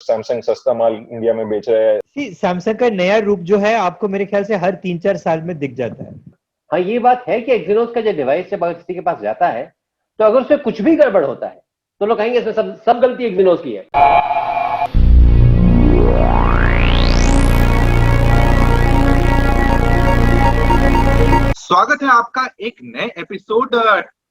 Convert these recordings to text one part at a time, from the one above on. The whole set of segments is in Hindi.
सैमसंग सस्ता माल इंडिया में बेच रहा है। सैमसंग का नया रूप जो है आपको मेरे ख्याल से हर 3-4 साल में दिख जाता है। हाँ, ये बात है कि एक्सिनोस का जो डिवाइस जब किसी के पास जाता है तो अगर उसमें कुछ भी गड़बड़ होता है तो लोग कहेंगे इसमें सब गलती एक्सिनोस की है। स्वागत है आपका एक नए एपिसोड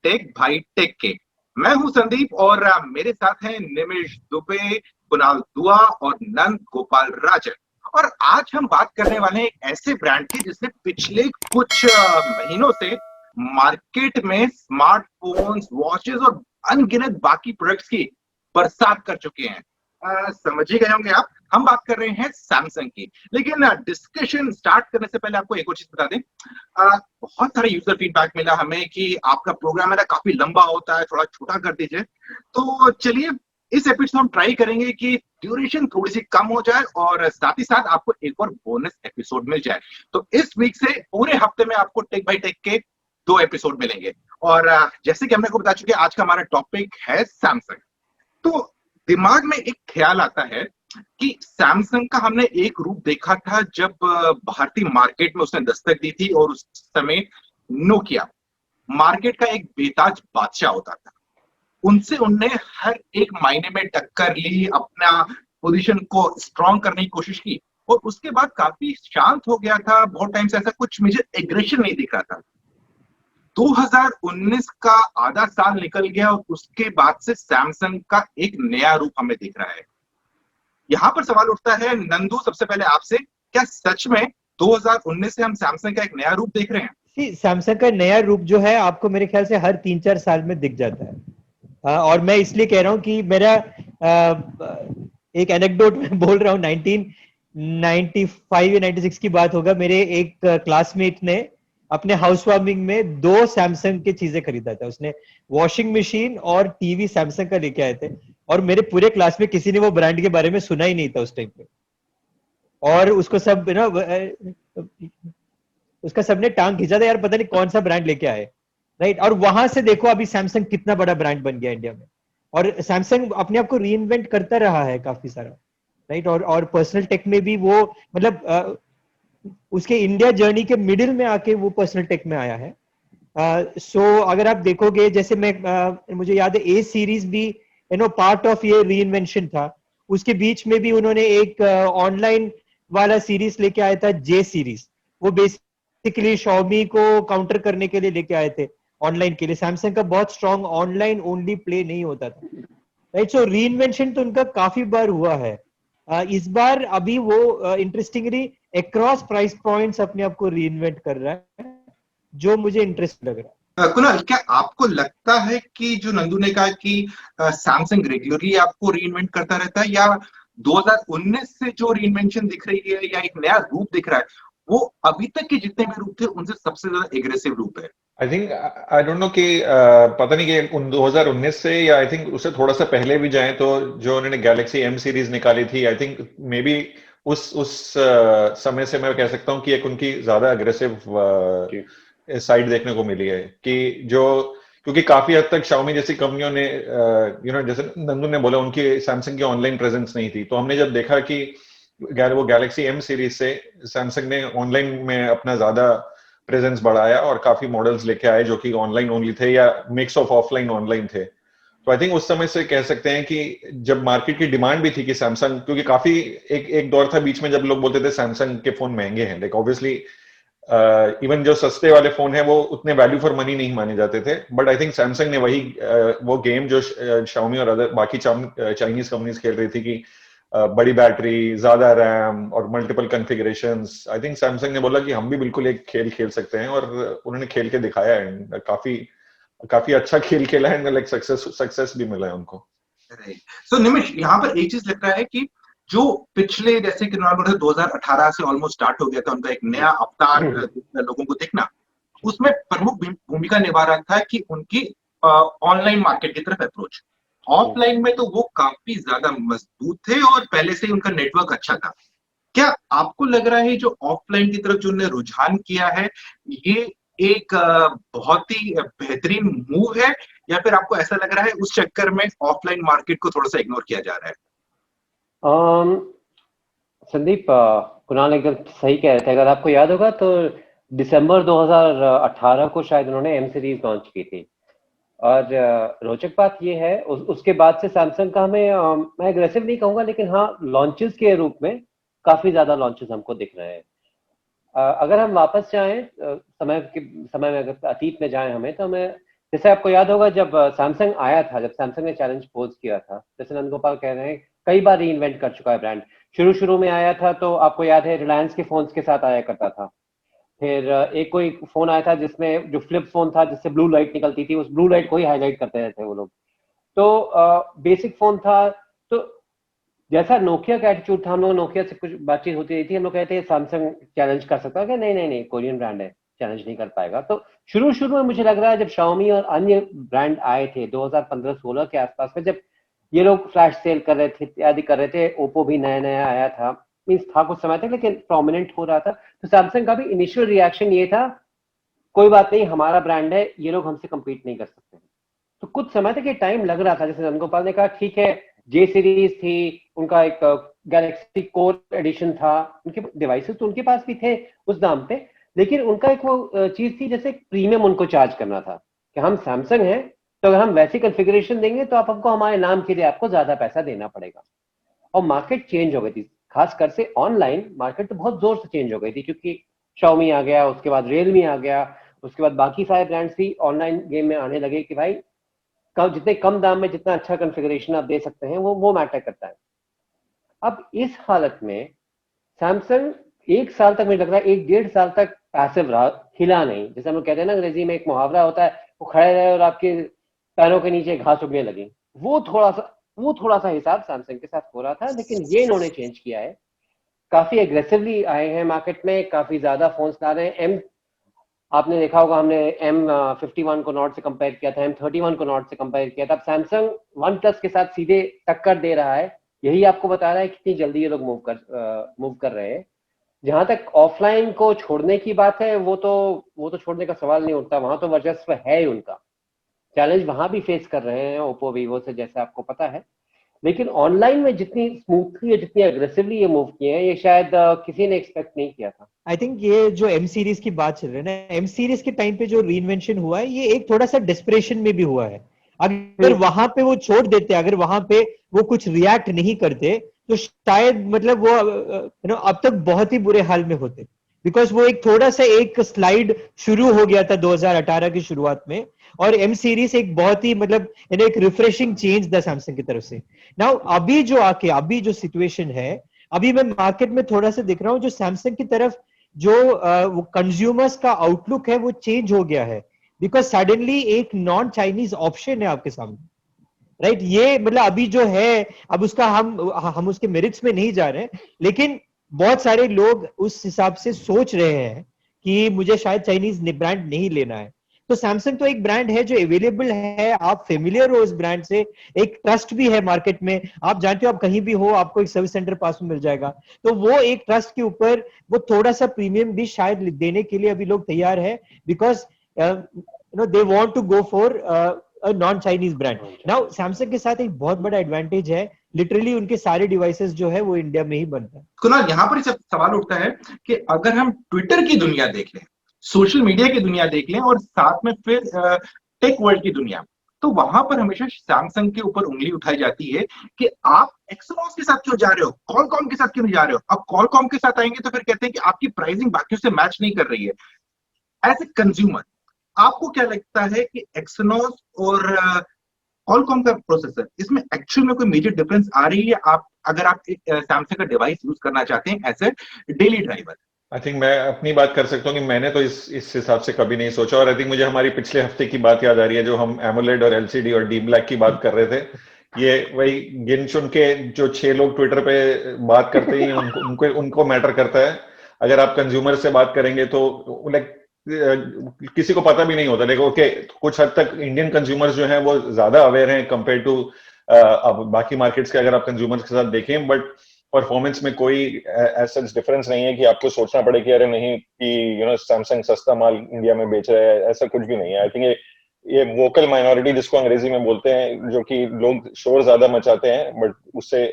टेक भाई टेक के। मैं हूं संदीप और मेरे साथ हैं निमिष दुबे, कुणाल दुआ और नंद गोपाल राजन। और आज हम बात करने वाले हैं एक ऐसे ब्रांड की जिसने पिछले कुछ महीनों से मार्केट में स्मार्टफोन्स, वॉचेस और अनगिनत बाकी प्रोडक्ट्स की बरसात कर चुके हैं। समझ ही गए होंगे आप, हम बात कर रहे हैं सैमसंग की। लेकिन डिस्कशन स्टार्ट करने से पहले आपको एक और चीज बता दें, बहुत सारे यूजर फीडबैक मिला हमें कि आपका प्रोग्राम है ना काफी लंबा होता है, थोड़ा छोटा कर दीजिए। तो चलिए इस एपिसोड हम ट्राई करेंगे कि ड्यूरेशन थोड़ी सी कम हो जाए और साथ ही साथ आपको एक और बोनस एपिसोड मिल जाए। तो इस वीक से पूरे हफ्ते में आपको टेक बाई टेक के 2 एपिसोड मिलेंगे। और जैसे कि हमने को बता चुके, आज का हमारा टॉपिक है सैमसंग। तो दिमाग में एक ख्याल आता है कि सैमसंग का हमने एक रूप देखा था जब भारतीय मार्केट में उसने दस्तक दी थी, और उस समय नोकिया मार्केट का एक बेताज बादशाह होता था। उनसे उनने हर एक मायने में टक्कर ली, अपना पोजीशन को स्ट्रॉन्ग करने की कोशिश की, और उसके बाद काफी शांत हो गया था। बहुत टाइम से ऐसा कुछ मुझे एग्रेशन नहीं दिख रहा था। 2019 का आधा साल निकल गया और उसके बाद से सैमसंग का एक नया रूप हमें दिख रहा है। यहां पर सवाल उठता है नंदू, सबसे पहले आपसे, क्या सच में 2019 से हम सैमसंग का एक नया रूप देख रहे हैं? सैमसंग का नया रूप जो है आपको मेरे ख्याल से हर 3-4 साल में दिख जाता है। और मैं इसलिए कह रहा हूं कि मेरा एक एनेक्डोट में बोल रहा हूं, 1995 या 96 की बात होगा। मेरे एक क्लासमेट ने अपने हाउस वार्मिंग में 2 सैमसंग की चीजें खरीदा था। उसने वॉशिंग मशीन और टीवी सैमसंग का लेके आए थे, और मेरे पूरे क्लास में किसी ने वो ब्रांड के बारे में सुना ही नहीं था उस टाइम पे। और उसको सब ना उसका सबने टांग खींचा था, यार पता नहीं कौन सा ब्रांड लेके आए, राइट। और वहां से देखो अभी सैमसंग कितना बड़ा ब्रांड बन गया इंडिया में। और सैमसंग अपने आप को री इन्वेंट करता रहा है काफी सारा, राइट। और पर्सनल टेक में भी वो मतलब उसके इंडिया जर्नी के मिडिल में आके वो पर्सनल टेक में आया है। सो अगर आप देखोगे, जैसे मुझे याद है ए सीरीज भी पार्ट ऑफ ये री इन्वेंशन था। उसके बीच में भी उन्होंने एक ऑनलाइन वाला सीरीज लेके आया था, जे सीरीज। वो बेसिकली Xiaomi को काउंटर करने के लिए लेके आए थे ऑनलाइन के लिए। सैमसंग का बहुत स्ट्रॉन्ग ऑनलाइन ओनली प्ले नहीं होता था, राइट। सो री इन्वेंशन तो उनका काफी बार हुआ है। इस बार अभी वो इंटरेस्टिंगली अक्रॉस प्राइस पॉइंट्स अपने आप को री इन्वेंट कर रहा है, जो मुझे इंटरेस्ट लग रहा है। कुणाल, क्या आपको लगता है कि जो नंदू ने कहा कि सैमसंग रेगुलरली आपको री इन्वेंट करता रहता है, या 2019 से जो री इन्वेंशन दिख रही है या एक नया रूप दिख रहा है, वो अभी तक के जितने भी रूप थे उनसे सबसे ज्यादा एग्रेसिव रूप है? I think, I don't know कि पता नहीं कि 2019 से या आई थिंक उससे थोड़ा सा पहले भी जाएं तो जो उन्होंने गैलेक्सी एम सीरीज निकाली थी, आई थिंक मे बी उस समय से मैं कह सकता हूं कि एक उनकी ज्यादा अग्रेसिव साइड देखने को मिली है। कि जो क्योंकि काफी हद तक Xiaomi जैसी कंपनियों ने जैसे नंदू ने बोला, उनकी सैमसंग की ऑनलाइन प्रेजेंस नहीं थी। तो हमने जब देखा कि वो गैलेक्सी एम सीरीज से सैमसंग ने ऑनलाइन में अपना ज्यादा प्रेजेंस बढ़ाया और काफी मॉडल्स लेके आए जो कि ऑनलाइन ओनली थे या मिक्स ऑफ ऑफलाइन ऑनलाइन थे। तो आई थिंक उस समय से कह सकते हैं कि जब मार्केट की डिमांड भी थी कि सैमसंग, क्योंकि काफी एक दौर था बीच में जब लोग बोलते थे सैमसंग के फोन महंगे हैं। लाइक ऑब्वियसली इवन जो सस्ते वाले फोन है वो उतने वैल्यू फॉर मनी नहीं माने जाते थे। बट आई थिंक सैमसंग ने वही वो गेम जो Xiaomi और अदर बाकी चाइनीज कंपनीज खेल रही थी कि बड़ी बैटरी, ज्यादा रैम और multiple configurations, I think Samsung ने बोला कि हम भी बिल्कुल एक खेल खेल सकते हैं, और उन्होंने खेल के दिखाया है। काफी अच्छा खेल खेला है, लाइक सक्सेस भी मिला है उनको। सो निमिष, यहाँ पर एक चीज लगता है कि जो पिछले, जैसे कि 2018 से ऑलमोस्ट स्टार्ट हो गया था उनका एक नया अवतार लोगों को देखना, उसमें प्रमुख भूमिका निभा रहा था कि उनकी ऑनलाइन मार्केट की तरफ अप्रोच। ऑफलाइन में तो वो काफी ज्यादा मजबूत थे और पहले से ही उनका नेटवर्क अच्छा था। क्या आपको लग रहा है जो ऑफलाइन की तरफ जो उन्होंने रुझान किया है, ये एक बहुत ही बेहतरीन मूव है, या फिर आपको ऐसा लग रहा है उस चक्कर में ऑफलाइन मार्केट को थोड़ा सा इग्नोर किया जा रहा है? संदीप, कुणाल एकदम सही कह रहे थे। अगर आपको याद होगा तो दिसंबर 2018 को शायद उन्होंने एम सीरीज लॉन्च की थी। और रोचक बात ये है, उसके बाद से सैमसंग का हमें मैं एग्रेसिव नहीं कहूंगा, लेकिन हाँ लॉन्चेस के रूप में काफी ज्यादा लॉन्चेस हमको दिख रहे हैं। अगर हम वापस जाएं समय में अगर अतीत में जाएं हमें, तो हमें जैसे आपको याद होगा जब सैमसंग आया था, जब सैमसंग ने चैलेंज पोज किया था, जैसे नंदगोपाल कह रहे हैं कई बार री इन्वेंट कर चुका है ब्रांड। शुरू शुरू में आया था तो आपको याद है रिलायंस के फोन्स के साथ आया करता था। फिर एक कोई फोन आया था जिसमें जो फ्लिप फोन था, जिससे ब्लू लाइट निकलती थी, उस ब्लू लाइट को ही हाईलाइट करते रहते वो लोग। तो बेसिक फोन था। तो जैसा नोकिया का एटीट्यूड था, हम लोग नोकिया से कुछ बातचीत होती रही थी, हम लोग कहते हैं सैमसंग चैलेंज कर सकता है क्या? नहीं नहीं नहीं, कोरियन ब्रांड है, चैलेंज नहीं कर पाएगा। तो शुरू शुरू में मुझे लग रहा है जब Xiaomi और अन्य ब्रांड आए थे 2015-16 के आसपास में, जब ये लोग फ्लैश सेल कर रहे थे इत्यादि कर रहे थे, ओप्पो भी नया नया आया था, मीन्स था कुछ समय तक लेकिन प्रोमिनेंट हो रहा था, तो सैमसंग का भी इनिशियल रिएक्शन ये था, कोई बात नहीं, हमारा ब्रांड है, ये लोग हमसे कम्पीट नहीं कर सकते। तो कुछ समय तक ये टाइम लग रहा था। जैसे रामगोपाल ने कहा ठीक है, जे सीरीज थी, उनका एक गैलेक्सी कोर एडिशन था, उनके डिवाइसेस तो उनके पास भी थे उस दाम पे, लेकिन उनका एक वो चीज थी, जैसे प्रीमियम उनको चार्ज करना था कि हम सैमसंग हैं, तो अगर हम वैसी कॉन्फ़िगरेशन देंगे तो आप हमको हमारे नाम के लिए आपको ज्यादा पैसा देना पड़ेगा। और मार्केट चेंज हो गई थी, खासकर से ऑनलाइन मार्केट तो बहुत जोर से चेंज हो गई थी, क्योंकि Xiaomi आ गया, उसके बाद Realme आ गया, उसके बाद बाकी सारे ब्रांड्स भी ऑनलाइन गेम में आने लगे कि भाई जितने कम दाम में जितना अच्छा कॉन्फ़िगरेशन आप दे सकते हैं वो मैटर करता है। अब इस हालत में सैमसंग एक साल तक, मुझे लग रहा है 1-1.5 साल तक पैसिव रहा, हिला नहीं। जैसे हम लोग कहते हैं ना, अंग्रेजी में एक मुहावरा होता है, वो खड़े रहे और आपके पैरों के नीचे घास उगने लगी। वो थोड़ा सा हिसाब सैमसंग के साथ हो रहा था, लेकिन ये इन्होंने चेंज किया है। काफी एग्रेसिवली आए हैं मार्केट में, काफी ज्यादा फोन्स ला रहे हैं। आपने देखा होगा, हमने M51 को नॉट से कंपेयर किया था, M31 को नॉट से कंपेयर किया था। अब सैमसंग वन प्लस के साथ सीधे टक्कर दे रहा है। यही आपको बता रहा है कितनी जल्दी ये लोग मूव कर रहे हैं। जहां तक ऑफलाइन को छोड़ने की बात है, वो तो छोड़ने का सवाल नहीं उठता, वहां तो वर्चस्व है ही उनका। चैलेंज वहां भी फेस कर रहे हैं ओप्पो वीवो से, जैसे आपको पता है। लेकिन ऑनलाइन में जितनी स्मूथली और जितनी अग्रेसिवली ये मूव किए हैं, ये शायद किसी ने एक्सपेक्ट नहीं किया था। आई थिंक ये जो एम सीरीज की बात चल रही है ना, एम सीरीज के टाइम पे जो रीइन्वेंशन हुआ है, ये एक थोड़ा सा डेस्परेशन में भी हुआ है। अगर वहां पे वो छोड़ देते, अगर वहां पे वो कुछ रिएक्ट नहीं करते, तो शायद मतलब वो अब तक बहुत ही बुरे हाल में होते। बिकॉज वो एक थोड़ा सा एक स्लाइड शुरू हो गया था 2018 की शुरुआत में, और एम सीरीज एक बहुत ही मतलब एक रिफ्रेशिंग चेंज था सैमसंग की तरफ से। नाउ अभी जो सिचुएशन है, अभी मैं मार्केट में थोड़ा सा दिख रहा हूँ, जो सैमसंग की तरफ जो वो कंज्यूमर्स का आउटलुक है वो चेंज हो गया है। बिकॉज सडनली एक नॉन चाइनीज ऑप्शन है आपके सामने, राइट? ये मतलब अभी जो है, अब उसका हम उसके मेरिट्स में नहीं जा रहे हैं, लेकिन बहुत सारे लोग उस हिसाब से सोच रहे हैं कि मुझे शायद चाइनीज ब्रांड नहीं लेना है। तो सैमसंग तो एक ब्रांड है जो अवेलेबल है, आप फेमिलियर हो उस ब्रांड से, एक ट्रस्ट भी है मार्केट में, आप जानते हो आप कहीं भी हो आपको एक सर्विस सेंटर पास में मिल जाएगा। तो वो एक ट्रस्ट के ऊपर वो थोड़ा सा प्रीमियम भी शायद देने के लिए अभी लोग तैयार है, because they want to go for non Chinese brand. Now Samsung के साथ एक बहुत बड़ा एडवांटेज है, लिटरली उनके सारे डिवाइसेस जो है वो इंडिया में ही बनता है। कुणाल, यहाँ पर सवाल उठता है कि अगर हम ट्विटर की दुनिया देख लें, सोशल मीडिया की दुनिया देख लें, और साथ में फिर टेक वर्ल्ड की दुनिया, तो वहां पर हमेशा सैमसंग के ऊपर उंगली उठाई जाती है कि आप एक्सनॉस के साथ क्यों जा रहे हो, कॉलकॉम के साथ क्यों नहीं जा रहे हो। अब कॉलकॉम के साथ आएंगे तो फिर कहते हैं कि आपकी प्राइसिंग बाकियों से मैच नहीं कर रही है। एज ए कंज्यूमर आपको क्या लगता है कि एक्सनॉस और कॉलकॉम का प्रोसेसर, इसमें एक्चुअल में कोई मेजर डिफरेंस आ रही है, आप अगर आप सैमसंग का डिवाइस यूज करना चाहते हैं as a daily driver? I think मैं अपनी बात कर सकता हूँ कि मैंने तो इस हिसाब से कभी नहीं सोचा, और आई थिंक मुझे हमारी पिछले हफ्ते की बात याद आ रही है, जो हम एमोलेड और एलसीडी और डी ब्लैक की बात कर रहे थे। ये वही गिन चुन के जो 6 लोग ट्विटर पे बात करते हैं, उनको मैटर करता है। अगर आप कंज्यूमर से बात करेंगे तो लाइक किसी को पता भी नहीं होता। देखो ओके, कुछ हद तक इंडियन कंज्यूमर्स जो हैं वो ज्यादा अवेयर हैं कंपेयर टू अब बाकी मार्केट्स के, अगर आप कंज्यूमर्स के साथ देखें, बट परफॉर्मेंस में कोई ऐसा डिफरेंस नहीं है कि आपको सोचना पड़े कि अरे नहीं कि सैमसंग सस्ता माल इंडिया में बेच रहा है, ऐसा कुछ भी नहीं है। आई थिंक ये वोकल माइनॉरिटी जिसको अंग्रेजी में बोलते हैं, जो कि लोग शोर ज्यादा मचाते हैं बट उससे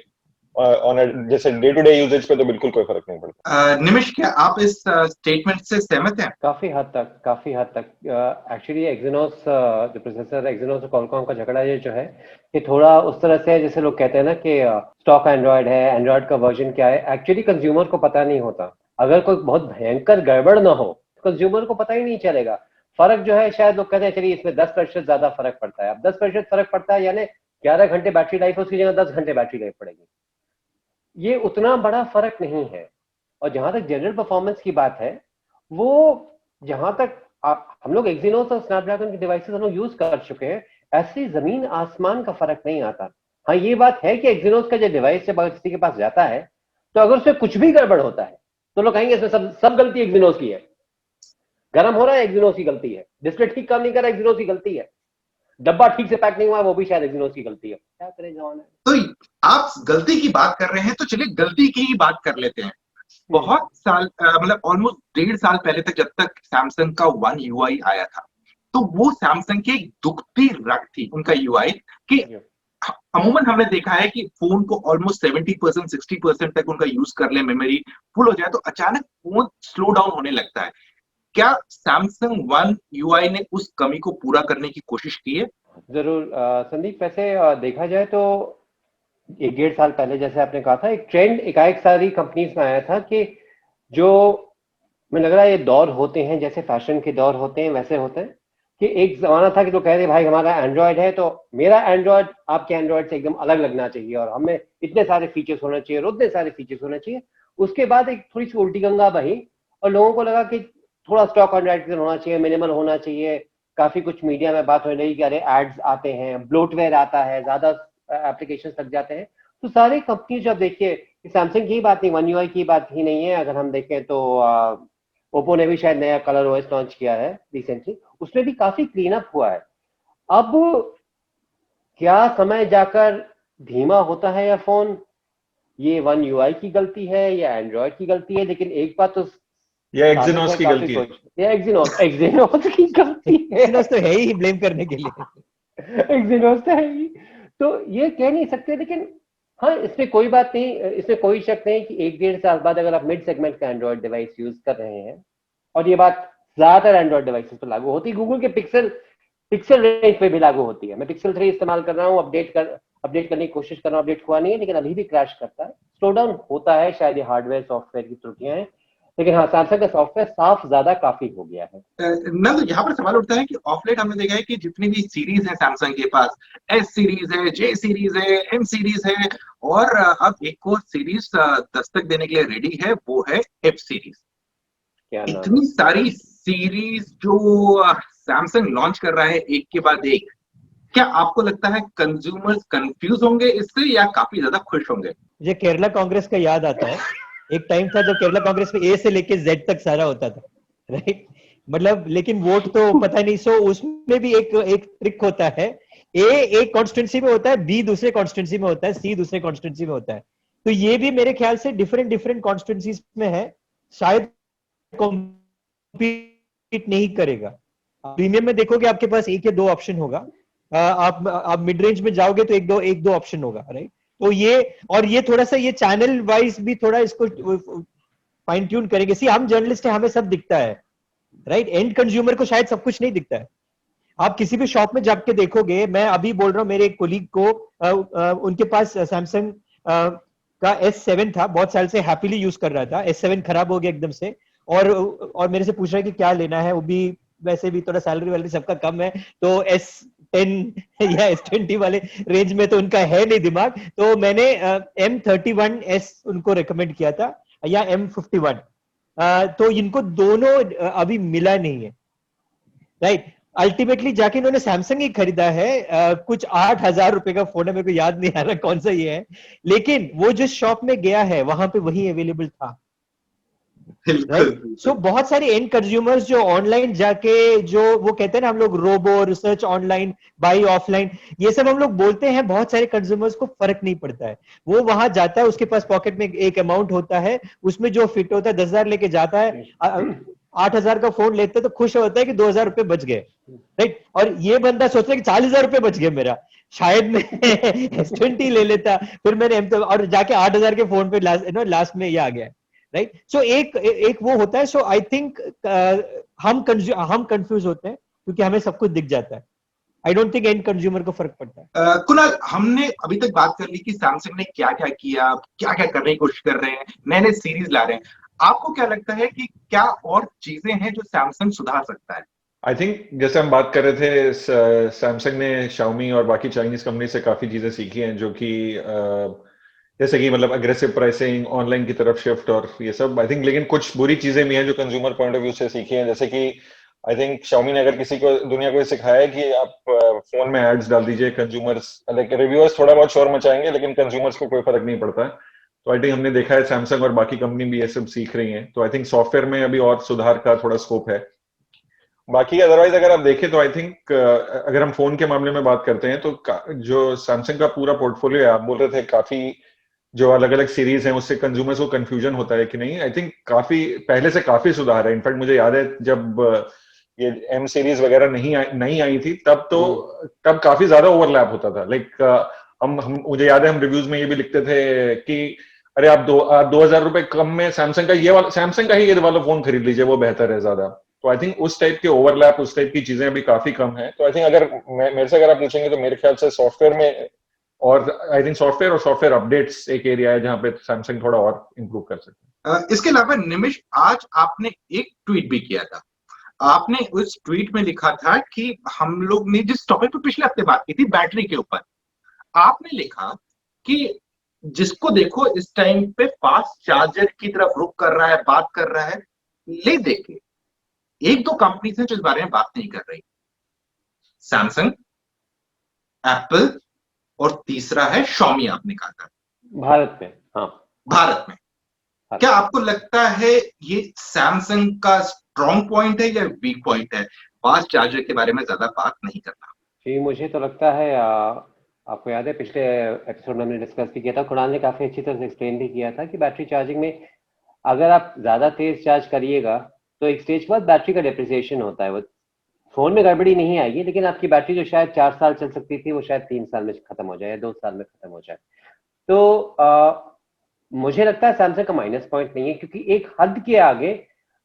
जैसे डे टू डे यूजेज पे तो बिल्कुल कोई फर्क नहीं पड़ता। निमिष, क्या आप इस स्टेटमेंट से सहमत हैं? काफी हद तक एक्चुअली एक्सिनोस जो प्रोसेसर एक्सिनोस और क्वालकॉम का झगड़ा ये जो है, ये थोड़ा उस तरह से है जैसे लोग कहते हैं ना कि स्टॉक एंड्रॉयड है, एंड्रॉयड का वर्जन क्या है। एक्चुअली कंज्यूमर को पता नहीं होता। अगर कोई बहुत भयंकर गड़बड़ ना हो तो कंज्यूमर को पता ही नहीं चलेगा। फर्क जो है, शायद लोग कहते हैं चलिए इसमें 10% ज्यादा फर्क पड़ता है। अब 10% फर्क पड़ता है यानी 11 घंटे बैटरी लाइफ, उसकी जगह 10 घंटे बैटरी लाइफ पड़ेगी। ये उतना बड़ा फर्क नहीं है। और जहां तक जनरल परफॉर्मेंस की बात है, वो जहां तक हम लोग एक्सिनोस और स्नैपड्रैगन के डिवाइसेस हम लोग यूज कर चुके हैं, ऐसी जमीन आसमान का फर्क नहीं आता। हाँ, ये बात है कि एक्सिनोस का जो डिवाइस जब किसी के पास जाता है तो अगर उसमें कुछ भी गड़बड़ होता है तो लोग कहेंगे इसमें सब गलती एक्सिनोस की है। गर्म हो रहा है, एक्सिनोस की गलती है। डिस्प्ले ठीक काम नहीं कर रहा, एक्सिनोस की गलती है। डब्बा ठीक से पैक नहीं हुआ, वो भी शायद एक्सिनोस की गलती है। क्या करें जमाना। तो आप गलती की बात कर रहे हैं, तो चलिए गलती की ही बात कर लेते हैं। बहुत साल, मतलब ऑलमोस्ट 1.5 साल पहले तक, जब तक सैमसंग का वन यूआई आया था, तो वो सैमसंग की एक दुखती रग थी उनका यूआई कि अमूमन हमने देखा है कि फोन को ऑलमोस्ट 70% 60% तक उनका यूज कर ले, मेमोरी फुल हो जाए तो अचानक फोन स्लो डाउन होने लगता है। क्या सैमसंग वन यूआई ने उस कमी को पूरा करने की कोशिश की है? जरूर संदीप, वैसे देखा जाए तो 1.5 साल पहले जैसे आपने कहा था, एक ट्रेंड एकाएक सारी कंपनीज में आया था कि जो मुझे लग रहा है ये दौर होते हैं जैसे फैशन के दौर होते हैं वैसे होते हैं कि एक जमाना था कि लोग कह रहे भाई हमारा एंड्रॉयड है तो मेरा एंड्रॉयड आपके एंड्रॉयड से एकदम अलग लगना चाहिए और हमें इतने सारे फीचर्स होने चाहिए और उतने सारे फीचर्स होने चाहिए। उसके बाद एक थोड़ी सी उल्टी गंगा बही और लोगों को लगा कि थोड़ा स्टॉक एंड्रॉयड होना चाहिए, मिनिमल होना चाहिए। काफी कुछ मीडिया में बात हो रही कि अरे एड्स आते हैं, ब्लोटवेयर आता है, ज्यादा एप्लीकेशन लग जाते हैं। तो सारी कंपनी जब देखिए, सैमसंग की बात नहीं, वन यूआई की बात ही नहीं है। अगर हम देखें तो ओप्पो ने भी शायद नया कलर ओएस लॉन्च किया है रिसेंटली, उसमें भी काफी क्लीन अप हुआ है। अब क्या समय जाकर धीमा होता है या फोन, ये वन यूआई की गलती है या एंड्रॉयड की गलती है? लेकिन एक बात तो या एक्सिनोस की गलती है, या एक्सिनोस की गलती है। एक्सिनोस तो है ही ब्लेम करने के लिए। एक्सिनोस तो है ही, तो ये कह नहीं सकते। लेकिन हाँ, इसमें कोई बात नहीं, इसमें कोई शक नहीं कि 1.5 साल बाद अगर आप मिड सेगमेंट का एंड्रॉयड डिवाइस यूज कर रहे हैं, और ये बात ज्यादातर एंड्रॉयड डिवाइसेस पर लागू होती है, गूगल के पिक्सल रेंज पे भी लागू होती है। मैं पिक्सल 3 इस्तेमाल कर रहा हूँ, अपडेट करने की कोशिश कर रहा हूँ, अपडेट हुआ नहीं है लेकिन अभी भी क्रैश करता है, स्लो डाउन होता है। शायद ये हार्डवेयर सॉफ्टवेयर की त्रुटियां हैं, लेकिन हाँ, सैमसंग का सॉफ्टवेयर साफ ज्यादा काफी हो गया है ना। तो यहाँ पर सवाल उठता है कि ऑफ लेट हमने देखा है कि जितनी भी सीरीज है सैमसंग के पास, एस सीरीज है, जे सीरीज है, एम सीरीज है, और अब एक और सीरीज दस्तक देने के लिए रेडी है, वो है एफ सीरीज। इतनी सारी सीरीज जो सैमसंग लॉन्च कर रहा है एक के बाद एक, क्या आपको लगता है कंज्यूमर्स कंफ्यूज होंगे इससे या काफी ज्यादा खुश होंगे? मुझे केरला कांग्रेस का याद आता है। एक टाइम था जब केरला कांग्रेस में ए से लेके जेड तक सारा होता था, राइट? मतलब लेकिन वोट तो पता नहीं। सो उसमें भी एक ट्रिक होता है, ए एक कॉन्स्टिट्यूंसी में होता है, बी दूसरे कॉन्स्टिट्यूंसी में होता है, सी दूसरे कॉन्स्टिट्यूंसी में होता है। तो ये भी मेरे ख्याल से डिफरेंट कॉन्स्टिट्यूंसीज में है, शायद कॉम्पीट नहीं करेगा। प्रीमियम में देखोगे आपके पास एक या दो ऑप्शन होगा, आप मिड रेंज में जाओगे तो एक दो ऑप्शन होगा, राइट? तो ये थोड़ा सा ये चैनल वाइज भी थोड़ा इसको फाइन ट्यून करेंगे। सी हम जर्नलिस्ट हैं, हमें सब दिखता है, राइट? एंड कंज्यूमर को शायद सब कुछ नहीं दिखता है। आप किसी भी शॉप में जाके देखोगे, मैं अभी बोल रहा हूँ मेरे एक कोलीग को, उनके पास सैमसंग का S7 था, बहुत साल से हैप्पीली यूज कर रहा था। S7 खराब हो गया एकदम से, और मेरे से पूछ रहा है कि क्या लेना है। वो भी वैसे भी थोड़ा सैलरी वैलरी सबका कम है, तो S10 या S20 वाले रेंज में तो उनका है नहीं दिमाग। तो मैंने M31S उनको रेकमेंड किया था, या M51। तो इनको दोनों अभी मिला नहीं है, राइट? अल्टीमेटली जाके इन्होंने सैमसंग ही खरीदा है। कुछ 8,000 रुपए का फोन है, मेरे को याद नहीं आ रहा कौन सा ये है, लेकिन वो जिस शॉप में गया है वहां पे वही अवेलेबल था, राइट? सो बहुत सारे एंड कंज्यूमर्स जो ऑनलाइन जाके, जो वो कहते हैं ना हम लोग robo research online by offline, ये सब हम लोग बोलते हैं, बहुत सारे कंज्यूमर्स को फर्क नहीं पड़ता है। वो वहां जाता है, उसके पास पॉकेट में एक अमाउंट होता है, उसमें जो फिट होता है, 10,000 लेके जाता है, 8,000 का फोन लेते तो खुश होता है कि 2,000 रुपए बच गए, राइट? और ये बंदा सोचता है कि 40,000 रुपए बच गए मेरा। शायद मैं S20 ले लेता, फिर मैंने और जाके 8,000 के फोन पे लास्ट में ये आ गया, राइट? सो एक वो होता है। सो आई थिंक हम कंफ्यूज होते हैं क्योंकि हमें सब कुछ दिख जाता है। I don't think and consumer को फर्क पड़ता है। कुणाल, हमने अभी तक बात कर ली कि सैमसंग ने क्या क्या किया, क्या क्या करने की कोशिश कर रहे हैं, नए नए सीरीज ला रहे हैं। आपको क्या लगता है कि क्या और चीजें हैं जो सैमसंग सुधार सकता है? आई थिंक जैसे हम बात कर रहे थे, सैमसंग ने Xiaomi और बाकी चाइनीज कंपनी से काफी चीजें सीखी हैं, जो कि जैसे कि मतलब अग्रेसिव प्राइसिंग, ऑनलाइन की तरफ शिफ्ट और ये सब। आई थिंक लेकिन कुछ बुरी चीजें भी हैं जो कंज्यूमर पॉइंट ऑफ व्यू से सीखी हैं, जैसे कि आई थिंक Xiaomi ने अगर किसी को दुनिया को सिखाया है कि आप फोन में एड्स डाल दीजिए, कंज्यूमर्स लाइक रिव्यूअर्स थोड़ा बहुत शोर मचाएंगे लेकिन कंज्यूमर्स को कोई फर्क नहीं पड़ता है। तो आई थिंक हमने देखा है सैमसंग और बाकी कंपनी भी ये सब सीख रही हैं। तो आई थिंक सॉफ्टवेयर में अभी और सुधार का थोड़ा स्कोप है। बाकी अदरवाइज अगर आप देखें तो आई थिंक अगर हम फोन के मामले में बात करते हैं तो जो सैमसंग का पूरा पोर्टफोलियो है, आप बोल रहे थे काफी जो अलग अलग सीरीज हैं उससे कंज्यूमर्स को कंफ्यूजन होता है कि नहीं, आई थिंक काफी पहले से काफी सुधार है। इनफैक्ट मुझे याद है जब ये M सीरीज वगैरह नहीं आई थी तब काफी ज्यादा ओवरलैप होता था। लाइक हम मुझे याद है हम रिव्यूज में ये भी लिखते थे कि अरे आप 2,000 रुपए कम में सैमसंग का ही ये वाला फोन खरीद लीजिए, वो बेहतर है ज्यादा। तो आई थिंक उस टाइप के ओवरलैप, उस टाइप की चीजें अभी काफी कम है। तो आई थिंक अगर मेरे से अगर आप पूछेंगे तो मेरे ख्याल से सॉफ्टवेयर में, और आई थिंक सॉफ्टवेयर अपडेट्स एक एरिया है जहां पे सैमसंग थोड़ा और इंप्रूव कर सकते हैं। इसके अलावा निमिष, आज आपने एक ट्वीट भी किया था। आपने उस ट्वीट में लिखा था कि हम लोग ने जिस टॉपिक पे पिछले हफ्ते बात की थी, बैटरी के ऊपर, आपने लिखा कि जिसको देखो इस टाइम पे फास्ट चार्जर की तरफ रुख कर रहा है, बात कर रहा है, ले देखे एक दो कंपनीज हैं जो इस बारे में बात नहीं कर रही, सैमसंग, एप्पल और तीसरा है Xiaomi। आपने कहा था भारत में। हाँ, भारत में। क्या आपको लगता है ये सैमसंग का स्ट्रॉन्ग पॉइंट है या वीक पॉइंट है, फास्ट चार्जर के बारे में ज्यादा बात नहीं करना? जी, मुझे तो लगता है आपको याद है पिछले एपिसोड में हमने डिस्कस भी किया था, कुणाल ने काफी अच्छी तरह से एक्सप्लेन भी किया था कि बैटरी चार्जिंग में अगर आप ज्यादा तेज चार्ज करिएगा तो एक स्टेज के बाद बैटरी का डेप्रिसिएशन होता है। वो फोन में गड़बड़ी नहीं आएगी, लेकिन आपकी बैटरी जो शायद 4 साल चल सकती थी वो शायद 3 साल में खत्म हो जाए या 2 साल में खत्म हो जाए। तो मुझे लगता है सैमसंग का माइनस पॉइंट नहीं है, क्योंकि एक हद के आगे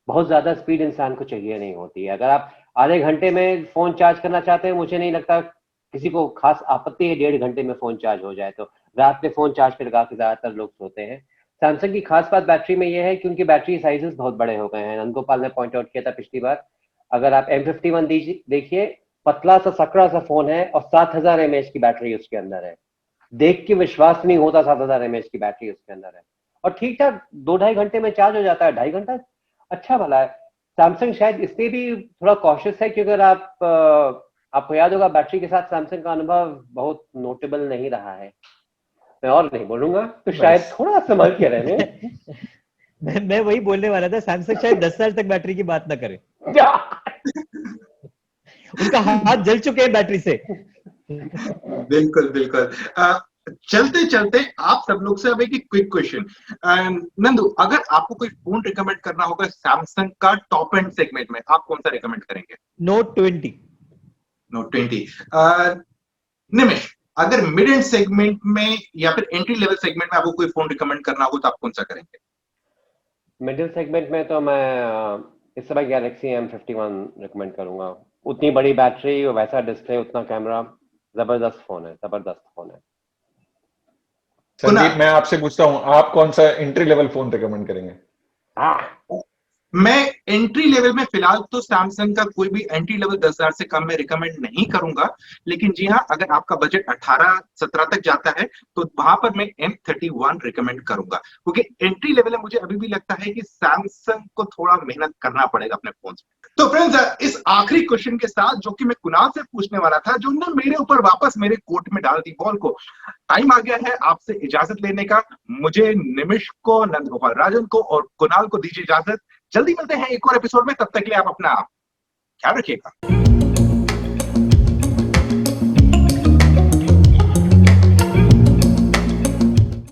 बहुत ज्यादा स्पीड इंसान को चाहिए नहीं होती है। अगर आप आधे घंटे में फोन चार्ज करना चाहते हैं, मुझे नहीं लगता किसी को खास आपत्ति है 1.5 घंटे में फोन चार्ज हो जाए। तो रात में फोन चार्ज पे लगा के ज्यादातर लोग सोते हैं। सैमसंग की खास बात बैटरी में यह है कि उनकी बैटरी साइजेस बहुत बड़े हो गए हैं। नंदगोपाल ने पॉइंट आउट किया था पिछली बार, अगर आप M51 देखिए, पतला सा सकड़ा सा फोन है और 7,000 mAh की बैटरी उसके अंदर है। देख के विश्वास नहीं होता 7,000 mAh की बैटरी उसके अंदर है, और ठीक ठाक 2-2.5 घंटे में चार्ज हो जाता है। 2.5 घंटा अच्छा भला है। सैमसंग शायद इसलिए भी थोड़ा कॉशियस है क्योंकि अगर आपको याद होगा बैटरी के साथ सैमसंग का अनुभव बहुत नोटेबल नहीं रहा है। मैं और नहीं बोलूंगा, तो शायद थोड़ा संभल के रहने। मैं वही बोलने वाला था, सैमसंग शायद 10 साल तक बैटरी की बात ना करे। उनका हाथ जल चुके हैं बैटरी से। बिल्कुल बिल्कुल। चलते चलते आप सब लोग से अब एक क्विक क्वेश्चन। नंदू, अगर आपको कोई फोन रिकमेंड करना होगा सैमसंग का टॉप एंड सेगमेंट में, आप कौन सा रिकमेंड करेंगे? Note 20। Note 20। निमिष, अगर मिड एंड सेगमेंट में या फिर एंट्री लेवल सेगमेंट में आपको कोई फोन रिकमेंड करना होगा तो आप कौन सा करेंगे? मिडिल सेगमेंट में तो मैं इस समय गैलेक्सी M51 रिकमेंड करूंगा। उतनी बड़ी बैटरी, वैसा डिस्प्ले, उतना कैमरा, जबरदस्त फोन है, जबरदस्त फोन है। संदीप, मैं आपसे पूछता हूँ, आप कौन सा एंट्री लेवल फोन रिकमेंड करेंगे? मैं एंट्री लेवल में फिलहाल तो सैमसंग का कोई भी एंट्री लेवल 10,000 से कम में रिकमेंड नहीं करूंगा, लेकिन जी हाँ, अगर आपका बजट 18-17 तक जाता है तो वहां पर मैं M31 रिकमेंड करूंगा, क्योंकि एंट्री लेवल में मुझे अभी भी लगता है कि सैमसंग को थोड़ा मेहनत करना पड़ेगा अपने फोन में। तो फ्रेंड्स, इस आखिरी क्वेश्चन के साथ जो कि मैं कुणाल से पूछने वाला था, जो ने मेरे ऊपर वापस मेरे कोर्ट में डाल दी बॉल को, टाइम आ गया है आपसे इजाजत लेने का। मुझे, निमिष को, नंदगोपाल राजन को और कुणाल को दीजिए इजाजत। जल्दी मिलते हैं एक और एपिसोड में, तब तक के लिए आप अपना ख्याल रखिएगा।